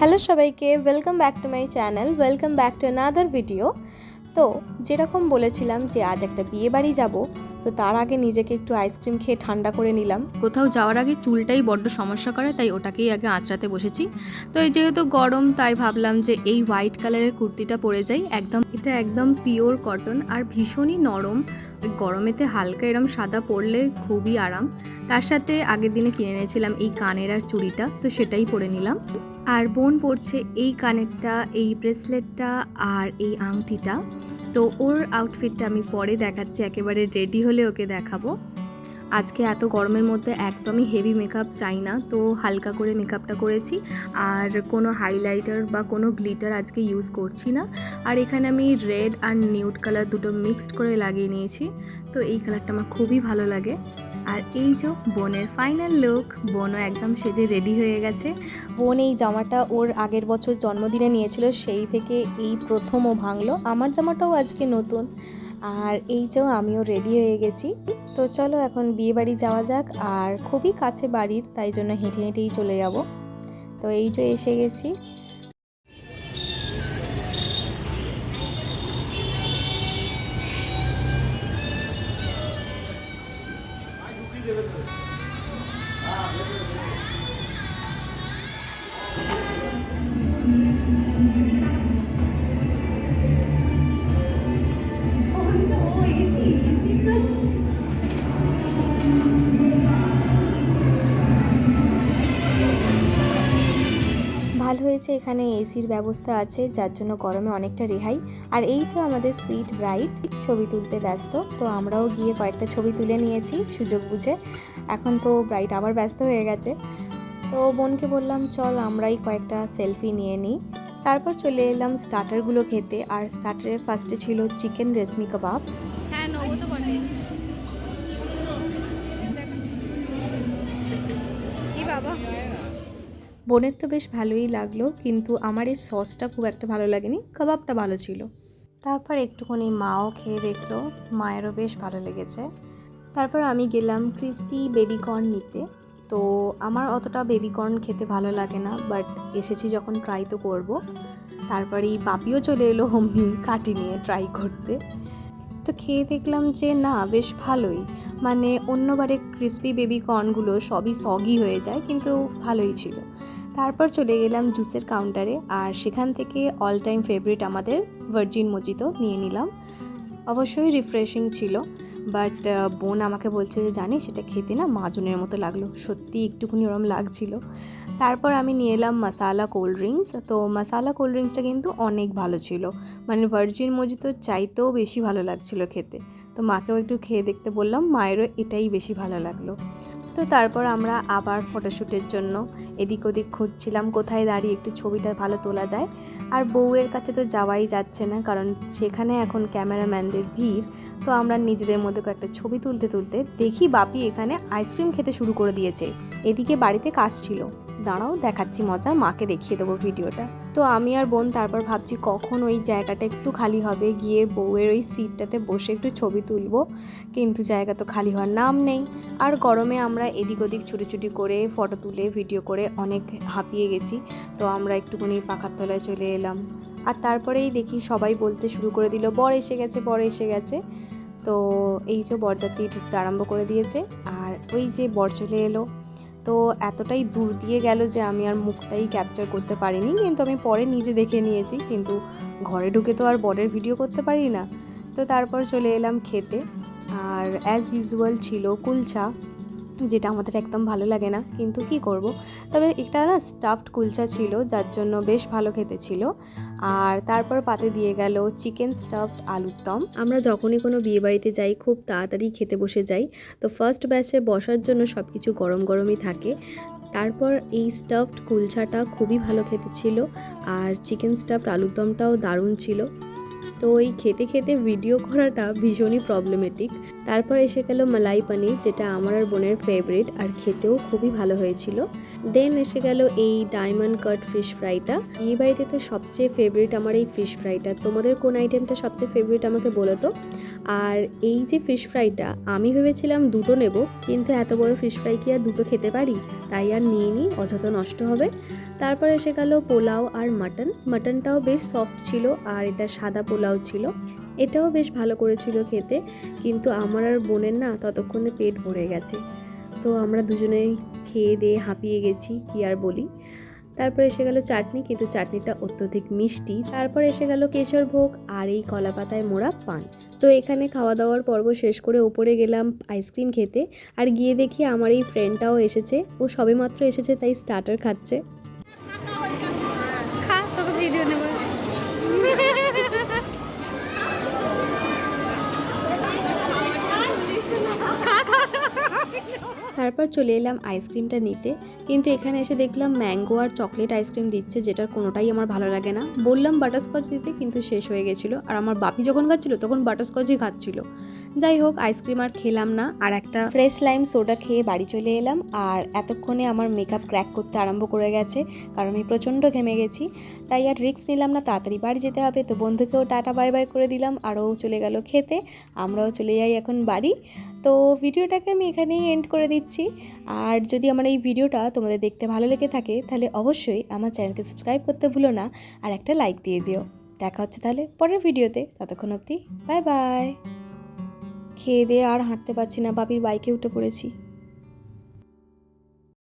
Hello সবাইকে, welcome back to my channel, welcome back to another video. তো যেরকম বলেছিলাম যে আজ একটা বিয়ে বাড়ি যাবো, তো তার আগে নিজেকে একটু আইসক্রিম খেয়ে ঠান্ডা করে নিলাম। কোথাও যাওয়ার আগে চুলটাই বড্ড সমস্যা করে, তাই ওটাকেই আগে আঁচড়াতে বসেছি। তো এই যেহেতু গরম, তাই ভাবলাম যে এই হোয়াইট কালারের কুর্তিটা পরে যাই। এটা একদম পিওর কটন আর ভীষণই নরম। গরমেতে হালকা এরম সাদা পরলে খুবই আরাম। তার সাথে আগের দিনে কিনে এনেছিলাম এই কানের আর চুড়িটা, তো সেটাই পরে নিলাম। আর বোন পরছে এই কানেরটা, এই ব্রেসলেটটা আর এই আংটিটা। তো ওর আউটফিটটা আমি পরে দেখাচ্ছি, একেবারে রেডি হলে ওকে দেখাবো। আজকে এত গরমের মধ্যে একদমই হেভি মেকআপ চাই না, তো হালকা করে মেকআপটা করেছি। আর কোনো হাইলাইটার বা কোনো গ্লিটার আজকে ইউজ করছি না। আর এখানে আমি রেড আর নিউড কালার দুটো মিক্সড করে লাগিয়ে নিয়েছি। তো এই কালারটা আমার খুবই ভালো লাগে। আর এই যে বোনের ফাইনাল লুক, বোনও একদম সেজে রেডি হয়ে গেছে। বোন এই জামাটা ওর আগের বছর জন্মদিনে নিয়েছিল, সেই থেকে এই প্রথম ও ভাঙলো। আমার জামাটাও আজকে নতুন। আর এই যে আমিও রেডি হয়ে গেছি। তো চলো এখন বিয়ে বাড়ি যাওয়া যাক। আর খুবই কাছে বাড়ির, তাই জন্য হেঁটে হেঁটেই চলে যাব। তো এই যে এসে গেছি। ভালো হয়েছে এখানে এসির ব্যবস্থা আছে, যার জন্য গরমে অনেকটা রেহাই। আর এই যে আমাদের সুইট ব্রাইড ছবি তুলতে ব্যস্ত, তো আমরাও গিয়ে কয়েকটা ছবি তুলে নিয়েছি সুযোগ বুঝে। এখন তো ব্রাইড আবার ব্যস্ত হয়ে গেছে, তো বোনকে বললাম চল আমরাই কয়েকটা সেলফি নিয়ে নিই। তারপর চলে এলাম স্টার্টারগুলো খেতে। আর স্টার্টারে ফার্স্টে ছিল চিকেন রেশমি কাবাব। হ্যাঁ, নেবো তো বটে। এই বাবা, বোনের তো বেশ ভালোই লাগলো, কিন্তু আমার এই সসটা খুব একটা ভালো লাগেনি, কাবাবটা ভালো ছিল। তারপর একটুখানি মাও খেয়ে দেখলো, মায়েরও বেশ ভালো লেগেছে। তারপর আমি গেলাম ক্রিস্পি বেবিকর্ন নিতে। তো আমার অতটা বেবিকর্ন খেতে ভালো লাগে না, বাট এসেছি যখন ট্রাই তো করব। তারপরেই বাপিও চলে এলো অমনি কাটি নিয়ে ট্রাই করতে। তো খেয়ে দেখলাম যে না, বেশ ভালোই। মানে অন্যবারে ক্রিস্পি বেবিকর্নগুলো সবই সগি হয়ে যায়, কিন্তু ভালোই ছিল। তারপর চলে গেলাম জুসের কাউন্টারে, আর সেখান থেকে অল টাইম ফেভারিট আমাদের ভার্জিন মজিতো নিয়ে নিলাম। অবশ্যই রিফ্রেশিং ছিল, বাট বোন আমাকে বলছে যে জানিস সেটা খেতে না মাজনের মতো লাগলো। সত্যি একটুখানি ওরম লাগছিল। তারপর আমি নিয়ে এলাম মশালা কোল্ড ড্রিঙ্কস। তো মশালা কোল্ড ড্রিঙ্কসটা কিন্তু অনেক ভালো ছিল, মানে ভার্জিন মজিতোর চাইতেও বেশি ভালো লাগছিল খেতে। তো মাকেও একটু খেয়ে দেখতে বললাম, মায়েরও এটাই বেশি ভালো লাগলো। তো তারপর আমরা আবার ফটোশ্যুটের জন্য এদিক ওদিক খুঁজছিলাম কোথায় দাঁড়িয়ে একটু ছবিটা ভালো তোলা যায়। আর বউয়ের কাছে তো যাওয়াই যাচ্ছে না, কারণ সেখানে এখন ক্যামেরাম্যানদের ভিড়। তো আমরা নিজেদের মধ্যে কয়েকটা ছবি তুলতে তুলতে দেখি বাপি এখানে আইসক্রিম খেতে শুরু করে দিয়েছে। এদিকে বাড়িতে কাজ ছিল, দাঁড়াও দেখাচ্ছি মজা, মাকে দেখিয়ে দেবো ভিডিওটা। তো আমি আর বোন তারপর ভাবছি কখন ওই জায়গাটা একটু খালি হবে, গিয়ে বউয়ের ওই সিটটাতে বসে একটু ছবি তুলবো। কিন্তু জায়গা তো খালি হওয়ার নাম নেই। আর গরমে আমরা এদিক ওদিক ছুটি করে ফটো তুলে ভিডিও করে অনেক হাঁপিয়ে গেছি। তো আমরা একটুখানি পাখার তলায় চলে এলাম। আর তারপরেই দেখি সবাই বলতে শুরু করে দিল, বর এসে গেছে, বর এসে গেছে। তো এই যে বরযাত্রী ঢুকতে আরম্ভ করে দিয়েছে, আর ওই যে বর চলে এলো। তো এতটাই দূর দিয়ে গেল যে আমি আর মুখটাই ক্যাপচার করতে পারিনি, কিন্তু আমি পরে নিজে দেখে নিয়েছি। কিন্তু ঘরে ঢুকে তো আর বরের ভিডিও করতে পারি না। তো তারপর চলে এলাম খেতে। আর অ্যাজ ইউজুয়াল ছিল কুলচা, যেটা আমাদের একদম ভালো লাগে না, কিন্তু কি করব। তবে এটা না স্টাফড কুলচা ছিল, যার জন্য বেশ ভালো খেতে ছিল। আর তারপর পাতে দিয়ে গেল চিকেন স্টাফড আলুর দম। আমরা যখনই কোনো বিয়েবাড়িতে যাই খুব তাড়াতাড়ি খেতে বসে যাই। তো ফার্স্ট ব্যাচে বসার জন্য সব কিছু গরম গরমই থাকে। তারপর এই স্টাফড কুলচাটা খুবই ভালো খেতে ছিল, আর চিকেন স্টাফড আলুর দমটাও দারুণ ছিল। তো এই খেতে খেতে ভিডিও করাটা ভীষণই প্রবলেমেটিক। তারপর এসে গেল মালাই পনির, যেটা আমার আর বোনের ফেভারিট, আর খেতেও খুবই ভালো হয়েছিল। দেন এসে গেল এই ডায়মন্ড কাট ফিশ ফ্রাইটা। এই বাড়িতে তো সবচেয়ে ফেভারিট আমার এই ফিশ ফ্রাইটা। তোমাদের কোন আইটেমটা সবচেয়ে ফেভারিট আমাকে বলো তো। আর এই যে ফিশ ফ্রাইটা আমি ভেবেছিলাম দুটো নেব, কিন্তু এত বড় ফিশ ফ্রাই কি আর দুটো খেতে পারি, তাই আর নিয়ে নিই, অযথা নষ্ট হবে। তারপর এসে গেল পোলাও আর মাটনটাও বেশ সফট ছিল, আর এটা সাদা পোলাও ছিল, এটাও বেশ ভালো করেছিল খেতে। কিন্তু আমার আর বোনের না ততক্ষণে পেট ভরে গেছে, তো আমরা দুজনেই খেয়ে দিয়ে হাঁপিয়ে গেছি, কি আর বলি। তারপর এসে গেল চাটনি, কিন্তু চাটনিটা অত্যধিক মিষ্টি। তারপর এসে গেল কেশর ভোগ আর এই কলা পাতায় মোড়া পান। তো এখানে খাওয়া দাওয়ার পর্ব শেষ করে ওপরে গেলাম আইসক্রিম খেতে, আর গিয়ে দেখি আমার এই ফ্রেন্ডটাও এসেছে। ও সবেমাত্র এসেছে, তাই স্টার্টার খাচ্ছে। খা, তোকে ভিডিও নেব। তারপর চলে এলাম আইসক্রিমটা নিতে, কিন্তু এখানে এসে দেখলাম ম্যাঙ্গো আর চকলেট আইসক্রিম দিচ্ছে, যেটার কোনোটাই আমার ভালো লাগে না। বললাম বাটারস্কচ দিতে, কিন্তু শেষ হয়ে গেছিলো, আর আমার বাপি যখন খাচ্ছিল তখন বাটারস্কচই খাচ্ছিল। যাই হোক, আইসক্রিম আর খেলাম না, আর একটা ফ্রেশ লাইম সোডা খেয়ে বাড়ি চলে এলাম। আর এতক্ষণে আমার মেকআপ ক্র্যাক করতে আরম্ভ করে গেছে, কারণ আমি প্রচণ্ড ঘেমে গেছি। তাই আর রিস্ক নিলাম না, তাড়াতাড়ি বাড়ি যেতে হবে। তো বন্ধুকেও টাটা বাই বাই করে দিলাম, আর ও চলে গেল খেতে। আমরাও চলে যাই এখন বাড়ি। তো ভিডিওটাকে আমি এখানেই এন্ড করে দিচ্ছি। আর যদি আমার এই ভিডিওটা তোমাদের দেখতে ভালো লেগে থাকে, তাহলে অবশ্যই আমার চ্যানেলকে সাবস্ক্রাইব করতে ভুলো না, আর একটা লাইক দিয়ে দিও। দেখা হচ্ছে তাহলে পরের ভিডিওতে, ততক্ষণ অবধি বাই বাই। খেয়ে দিয়ে আর হাঁটতে পারছি না, বাপির বাইকে উঠে পড়েছি।